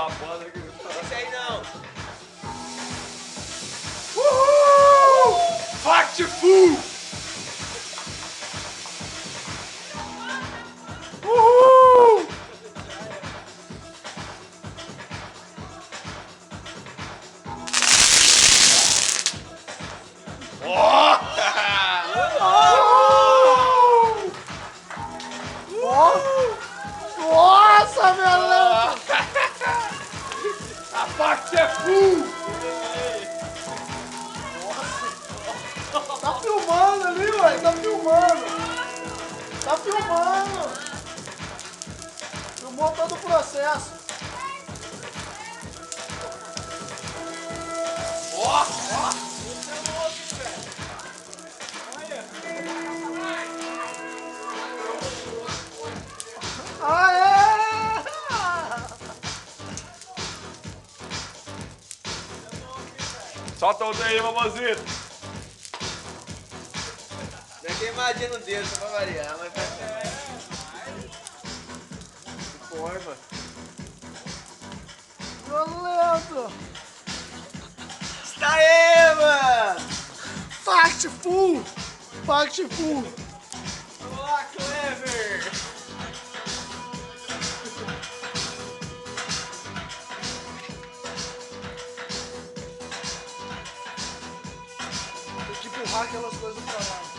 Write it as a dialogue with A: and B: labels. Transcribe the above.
A: babando aqui.
B: Esse aí não.
A: Uhul! Factful! Uhul!
C: Nossa, meu!
A: A fact é full!
C: Tá filmando ali, ué, tá filmando. Tá filmando. Filmou todo o processo.
A: Ó!
C: Aê!
A: Solta outra aí, mamãozito!
B: Dá queimadinha no dedo, só pra variar, mas vai ser. Forma.
C: Violento.
B: Está aí, mano!
C: Factful. Factful.
B: Vamos lá, Clever!
C: Tem que empurrar aquelas coisas pra lá.